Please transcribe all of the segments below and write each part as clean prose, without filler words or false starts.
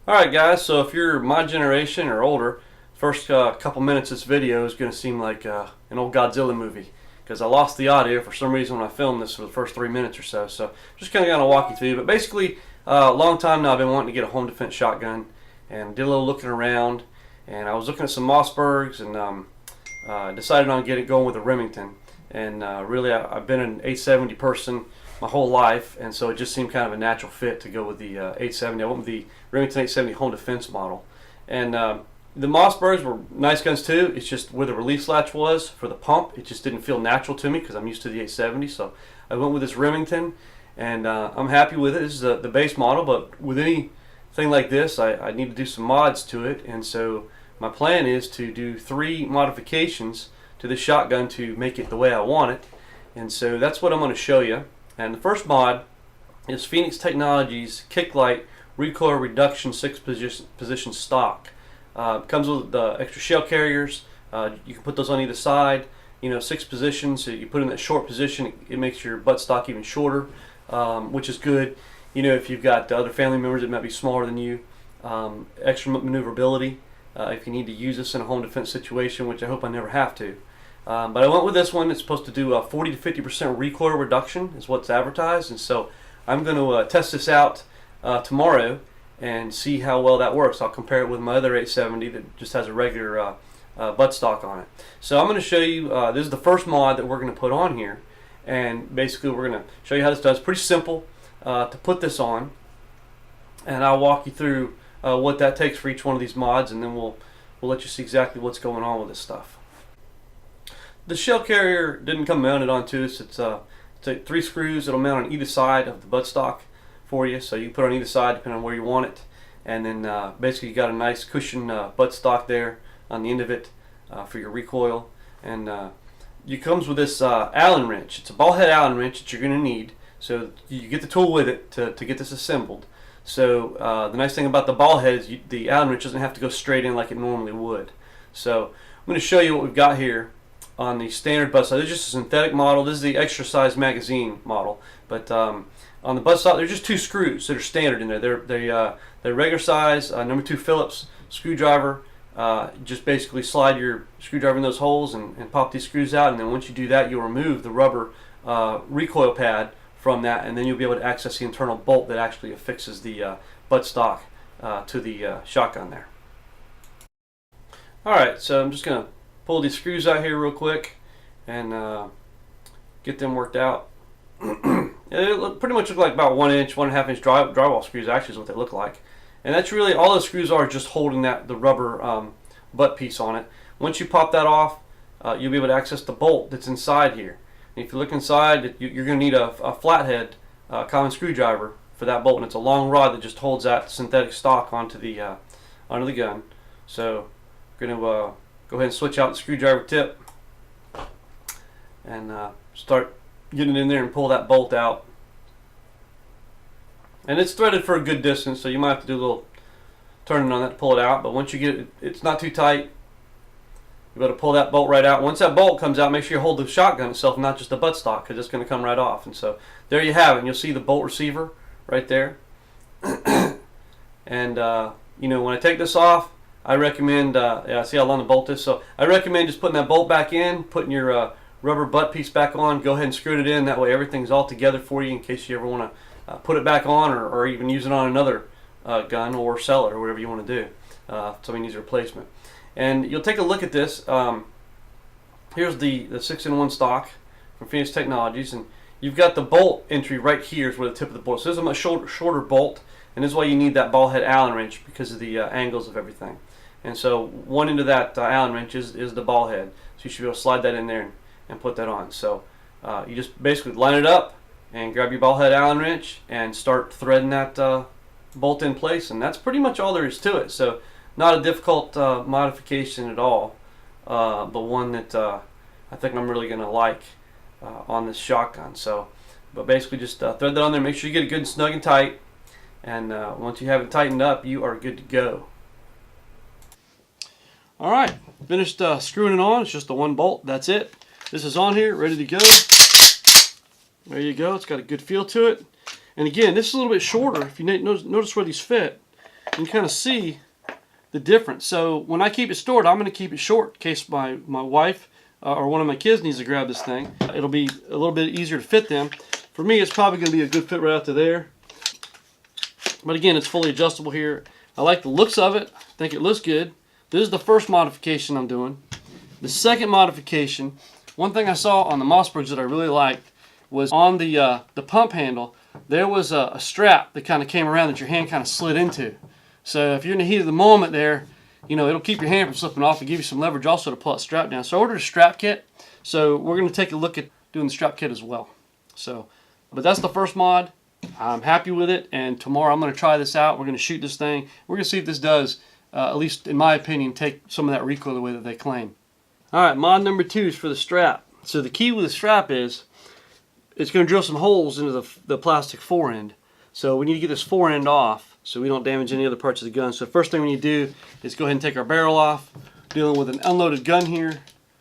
Alright guys, so if you're my generation or older, first couple minutes of this video is going to seem like an old Godzilla movie because I lost the audio for some reason when I filmed this for the first 3 minutes or so. So just kind of going to walk you through. But basically, a long time now I've been wanting to get a home defense shotgun and did a little looking around. And I was looking at some Mossbergs and decided on going with a Remington. And really I've been an 870 person my whole life, and so it just seemed kind of a natural fit to go with the 870. I went with the Remington 870 Home Defense model. And the Mossbergs were nice guns too. It's just where the release latch was for the pump, it just didn't feel natural to me because I'm used to the 870. So I went with this Remington, and I'm happy with it. This is the base model, but with anything like this, I need to do some mods to it. And so my plan is to do 3 modifications to this shotgun to make it the way I want it. And so that's what I'm going to show you. And the first mod is Phoenix Technologies Kicklite Recoil Reduction 6 position stock. Comes with the extra shell carriers. You can put those on either side. 6 positions. So you put in that short position, it makes your buttstock even shorter, which is good. If you've got other family members that might be smaller than you, extra maneuverability if you need to use this in a home defense situation, which I hope I never have to. But I went with this one. It's supposed to do a 40 to 50% recoil reduction is what's advertised, and so I'm going to test this out tomorrow and see how well that works. I'll compare it with my other 870 that just has a regular buttstock on it. So I'm going to show you, this is the first mod that we're going to put on here, and basically we're going to show you how this does. It's pretty simple to put this on, and I'll walk you through what that takes for each one of these mods, and then we'll let you see exactly what's going on with this stuff. The shell carrier didn't come mounted onto us. It's 3 screws that'll mount on either side of the buttstock for you, so you can put it on either side depending on where you want it. And then basically you got a nice cushion buttstock there on the end of it for your recoil. And it comes with this Allen wrench. It's a ball head Allen wrench that you're going to need. So you get the tool with it to get this assembled. So the nice thing about the ball head is the Allen wrench doesn't have to go straight in like it normally would. So I'm going to show you what we've got here on the standard buttstock. This is just a synthetic model. This is the extra size magazine model. But on the buttstock, there's just 2 screws that are standard in there. They're regular size, number 2 Phillips screwdriver. Just basically slide your screwdriver in those holes and pop these screws out. And then once you do that, you'll remove the rubber recoil pad from that, and then you'll be able to access the internal bolt that actually affixes the buttstock to the shotgun there. Alright, so I'm just going to pull these screws out here real quick and get them worked out. It pretty much look like about 1 inch, 1.5 inch drywall screws actually is what they look like. And that's really all the screws are, just holding the rubber butt piece on it. Once you pop that off, you'll be able to access the bolt that's inside here. And if you look inside, you're going to need a flathead common screwdriver for that bolt, and it's a long rod that just holds that synthetic stock onto the gun. So we're going to go ahead and switch out the screwdriver tip and start getting in there and pull that bolt out. And it's threaded for a good distance, so you might have to do a little turning on that to pull it out. But once you get it, it's not too tight. You're able to pull that bolt right out. Once that bolt comes out, make sure you hold the shotgun itself, not just the buttstock, because it's going to come right off. And so there you have it. And you'll see the bolt receiver right there. And when I take this off, I recommend, see how long the bolt is. So I recommend just putting that bolt back in, putting your rubber butt piece back on. Go ahead and screw it in. That way everything's all together for you in case you ever want to put it back on, or even use it on another gun, or sell it, or whatever you want to do. If somebody needs a replacement. And you'll take a look at this. Here's the 6-in-1 stock from Phoenix Technologies, and you've got the bolt entry right here is where the tip of the bolt. So this is a much shorter bolt, and this is why you need that ball head Allen wrench, because of the angles of everything. And so one end of that Allen wrench is the ball head, so you should be able to slide that in there and put that on. So you just basically line it up and grab your ball head Allen wrench and start threading that bolt in place, and that's pretty much all there is to it. So not a difficult modification at all, but one that I think I'm really going to like on this shotgun. So, but basically just thread that on there, make sure you get it good and snug and tight, and once you have it tightened up, you are good to go. Alright, finished screwing it on. It's just the 1 bolt, that's it. This is on here, ready to go. There you go, it's got a good feel to it. And again, this is a little bit shorter. If you notice where these fit, you can kind of see the difference. So when I keep it stored, I'm going to keep it short in case my wife or one of my kids needs to grab this thing. It'll be a little bit easier to fit them. For me, it's probably going to be a good fit right out to there. But again, it's fully adjustable here. I like the looks of it. I think it looks good. This is the first modification I'm doing. The second modification, one thing I saw on the Mossbergs that I really liked was on the pump handle, there was a strap that kind of came around that your hand kind of slid into. So if you're in the heat of the moment there, you know, it'll keep your hand from slipping off and give you some leverage also to pull that strap down. So I ordered a strap kit. So we're going to take a look at doing the strap kit as well. So, but that's the first mod. I'm happy with it, and tomorrow I'm going to try this out. We're going to shoot this thing. We're going to see if this does, at least in my opinion, take some of that recoil away that they claim. Alright, mod number 2 is for the strap. So the key with the strap is, it's going to drill some holes into the plastic forend. So we need to get this forend off so we don't damage any other parts of the gun. So the first thing we need to do is go ahead and take our barrel off. Dealing with an unloaded gun here. I'm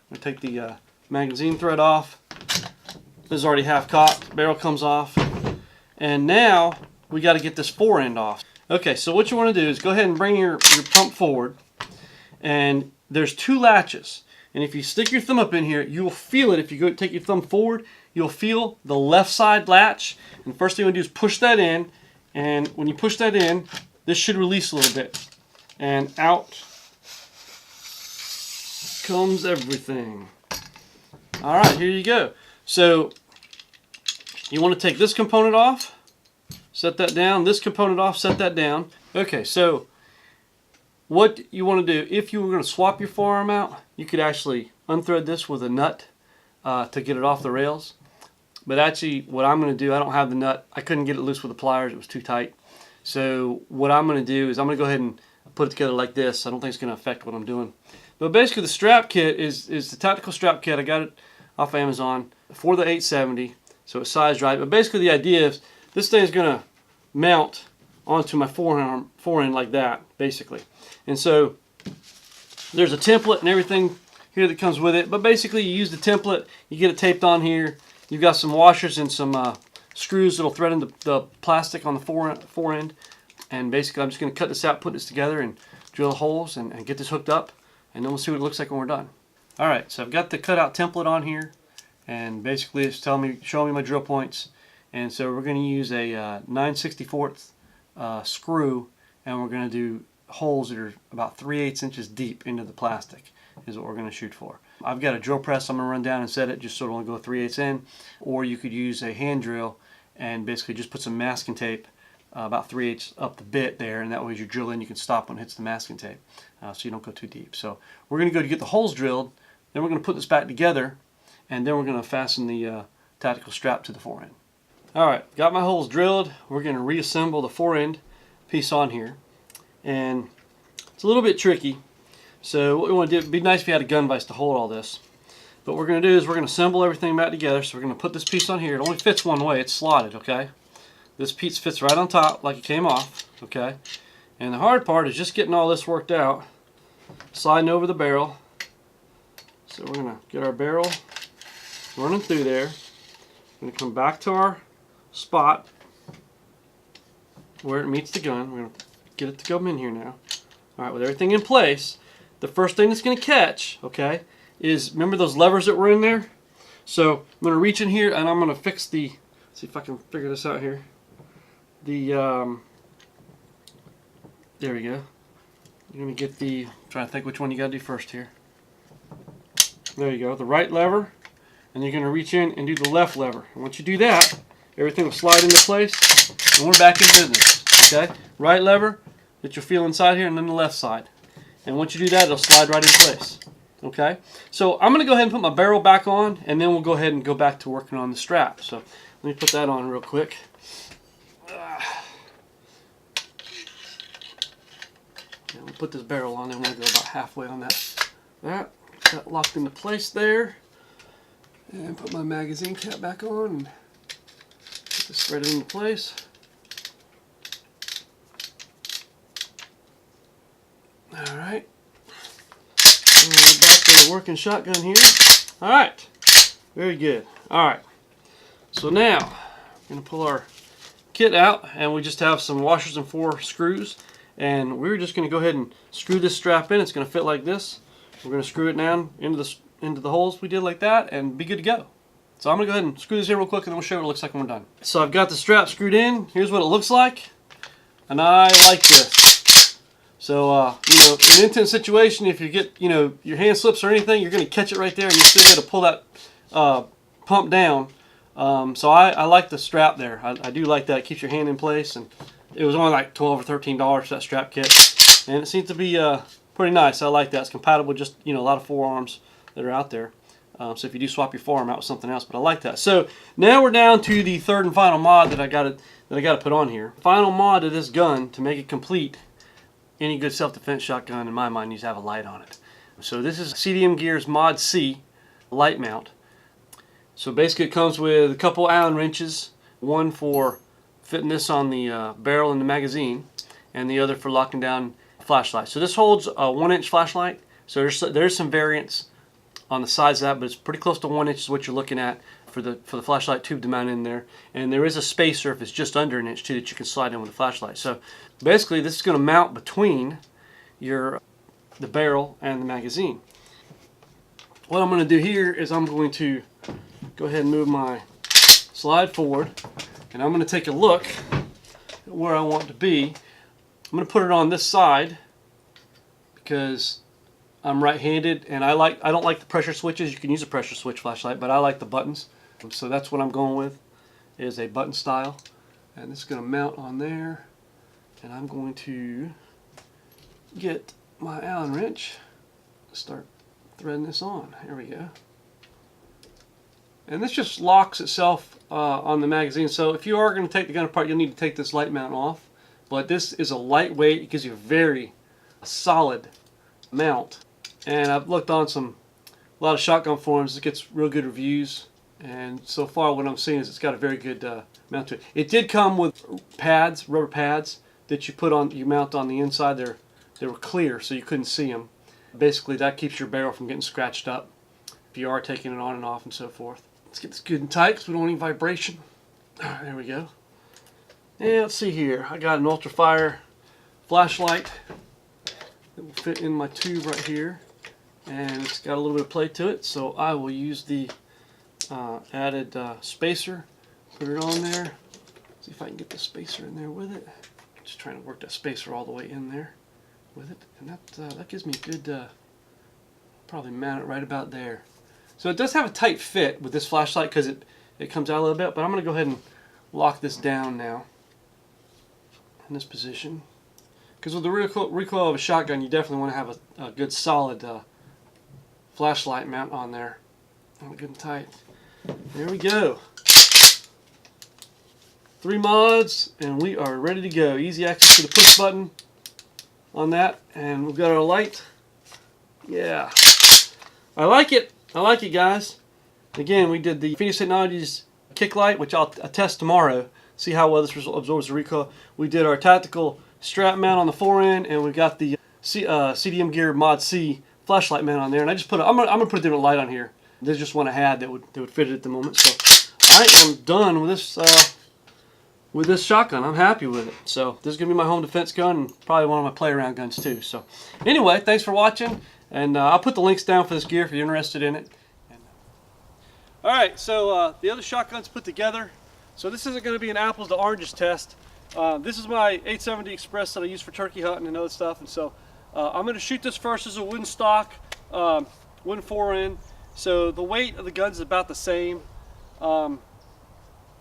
going to take the magazine thread off. This is already half cocked. Barrel comes off. And now we got to get this forend off. Okay, so what you want to do is go ahead and bring your pump forward. And there's 2 latches. And if you stick your thumb up in here, you will feel it. If you go take your thumb forward, you'll feel the left side latch. And the first thing you want to do is push that in. And when you push that in, this should release a little bit. And out comes everything. Alright, here you go. So you want to take this component off, set that down, this component off, set that down. Okay, so what you want to do, if you were going to swap your forearm out, you could actually unthread this with a nut to get it off the rails. But actually, what I'm going to do, I don't have the nut. I couldn't get it loose with the pliers. It was too tight. So what I'm going to do is I'm going to go ahead and put it together like this. I don't think it's going to affect what I'm doing. But basically, the strap kit is the tactical strap kit. I got it off Amazon for the 870, so it's sized right. But basically, the idea is this thing is going to mount onto my forend like that, basically. And so there's a template and everything here that comes with it. But basically, you use the template, you get it taped on here. You've got some washers and some screws that'll thread into the plastic on the forend. And basically, I'm just going to cut this out, put this together, and drill the holes and get this hooked up. And then we'll see what it looks like when we're done. Alright, so I've got the cutout template on here. And basically, it's showing me my drill points. And so we're going to use a 9/64 screw. And we're going to do holes that are about 3/8 inches deep into the plastic. Is what we're going to shoot for. I've got a drill press. I'm going to run down and set it just so it only go 3/8 in. Or you could use a hand drill and basically just put some masking tape about 3/8 up the bit there, and that way as you drill in you can stop when it hits the masking tape so you don't go too deep. So we're going to go to get the holes drilled, then we're going to put this back together, and then we're going to fasten the tactical strap to the forend. Alright, got my holes drilled. We're going to reassemble the forend piece on here, and it's a little bit tricky. So what we want to do, it'd be nice if you had a gun vise to hold all this. But what we're going to do is we're going to assemble everything back together. So we're going to put this piece on here. It only fits one way. It's slotted, okay? This piece fits right on top like it came off, okay? And the hard part is just getting all this worked out. Sliding over the barrel. So we're going to get our barrel running through there. We're going to come back to our spot where it meets the gun. We're going to get it to come in here now. Alright, with everything in place, the first thing that's going to catch, okay, is, remember those levers that were in there? So I'm going to reach in here and I'm going to fix the, see if I can figure this out here. There we go. You're going to get the, trying to think which one you got to do first here. There you go, the right lever, and you're going to reach in and do the left lever. And once you do that, everything will slide into place, and we're back in business. Okay, right lever that you'll feel inside here, and then the left side. And once you do that, it'll slide right in place. Okay, so I'm going to go ahead and put my barrel back on, and then we'll go ahead and go back to working on the strap. So let me put that on real quick. And we'll put this barrel on, and we'll go about halfway on that. That locked into place there. And put my magazine cap back on, and put this threaded into place. Alright. And we're back to the working shotgun here. Alright. Very good. Alright. So now, we're going to pull our kit out, and we just have some washers and 4 screws. and we're just going to go ahead and screw this strap in. It's going to fit like this. We're going to screw it down into the holes we did like that, and be good to go. So I'm going to go ahead and screw this in real quick, and then we'll show you what it looks like when we're done. So I've got the strap screwed in. Here's what it looks like, and I like this. So you know, in an intense situation, if you get, you know, your hand slips or anything, you're going to catch it right there, and you're still able to pull that pump down. So I like the strap there. I do like that. It keeps your hand in place, and it was only like $12 or $13 for that strap kit, and it seems to be pretty nice. I like that. It's compatible with just, you know, a lot of forearms that are out there. So if you do swap your forearm out with something else, but I like that. So now we're down to the third and final mod that I got to put on here. Final mod of this gun to make it complete. Any good self-defense shotgun, in my mind, needs to have a light on it. So this is CDM Gear's Mod-C light mount. So basically it comes with a couple Allen wrenches, one for fitting this on the barrel and the magazine, and the other for locking down flashlight. So this holds a 1-inch flashlight. So there's some variance on the size of that, but it's pretty close to 1 inch is what you're looking at for the flashlight tube to mount in there. And there is a spacer if it's just under an inch too that you can slide in with the flashlight. So basically this is going to mount between the barrel and the magazine. What I'm going to do here is I'm going to go ahead and move my slide forward, and I'm going to take a look at where I want to be. I'm going to put it on this side because I'm right-handed, and I don't like the pressure switches. You can use a pressure switch flashlight, but I like the buttons. So that's what I'm going with, is a button style. And this is going to mount on there. And I'm going to get my Allen wrench, start threading this on. Here we go. And this just locks itself on the magazine. So if you are going to take the gun apart, you'll need to take this light mount off. But this is a lightweight. It gives you a very solid mount. And I've looked on a lot of shotgun forums. It gets real good reviews, and so far what I'm seeing is it's got a very good mount to it. It did come with pads, rubber pads that you mount on the inside. They were clear, so you couldn't see them. Basically, that keeps your barrel from getting scratched up if you are taking it on and off and so forth. Let's get this good and tight because we don't want any vibration. All right, there we go. And let's see here. I got an ultrafire flashlight that will fit in my tube right here. And it's got a little bit of play to it, so I will use the added spacer, put it on there, see if I can get the spacer in there with it. Just trying to work that spacer all the way in there with it, and that gives me a good, probably mount it right about there. So it does have a tight fit with this flashlight because it comes out a little bit, but I'm going to go ahead and lock this down now in this position. Because with the recoil of a shotgun, you definitely want to have a good solid flashlight mount on there. Good and tight. There we go. 3 mods, and we are ready to go. Easy access to the push button on that, and we've got our light. Yeah, I like it. I like it, guys. Again, we did the Phoenix Technologies Kicklite, which I'll test tomorrow. See how well this absorbs the recoil. We did our tactical strap mount on the forend, and we got the CDM Gear Mod-C flashlight mount on there. And I just I'm gonna put a different light on here. There's just one I had that would fit it at the moment. So I am done with this shotgun. I'm happy with it. So this is gonna be my home defense gun, and probably one of my play around guns too. So anyway, thanks for watching, and I'll put the links down for this gear if you're interested in it. All right, so the other shotgun's put together. So this isn't going to be an apples to oranges test. This is my 870 Express that I use for turkey hunting and other stuff, and so I'm going to shoot this first as a wooden stock, wooden forend. So the weight of the gun's about the same, although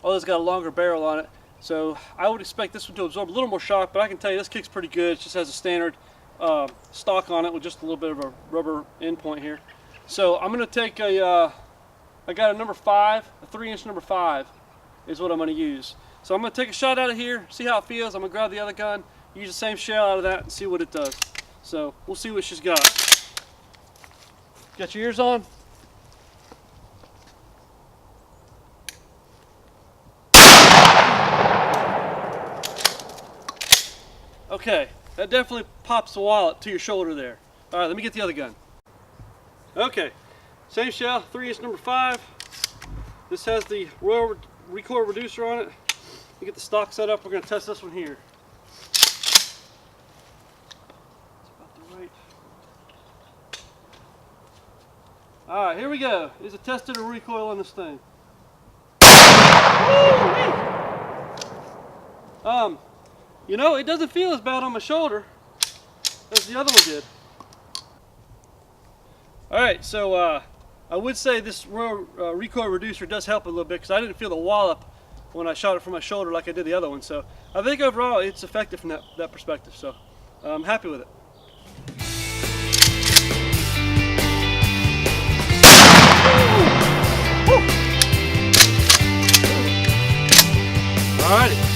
it's got a longer barrel on it. So I would expect this one to absorb a little more shock, but I can tell you this kick's pretty good. It just has a standard stock on it with just a little bit of a rubber end point here. So I'm going to take I got a number 5, a 3-inch number 5 is what I'm going to use. So I'm going to take a shot out of here, see how it feels. I'm going to grab the other gun, use the same shell out of that, and see what it does. So we'll see what she's got. Got your ears on? Okay, that definitely pops the wallet to your shoulder there. All right, let me get the other gun. Okay, same shell, 3-inch number 5. This has the recoil reducer on it. We get the stock set up. We're going to test this one here. Alright, here we go. Here's a test of the recoil on this thing. You know, it doesn't feel as bad on my shoulder as the other one did. Alright, so I would say this recoil reducer does help a little bit because I didn't feel the wallop when I shot it from my shoulder like I did the other one. So I think overall it's effective from that perspective. So I'm happy with it. Alrighty.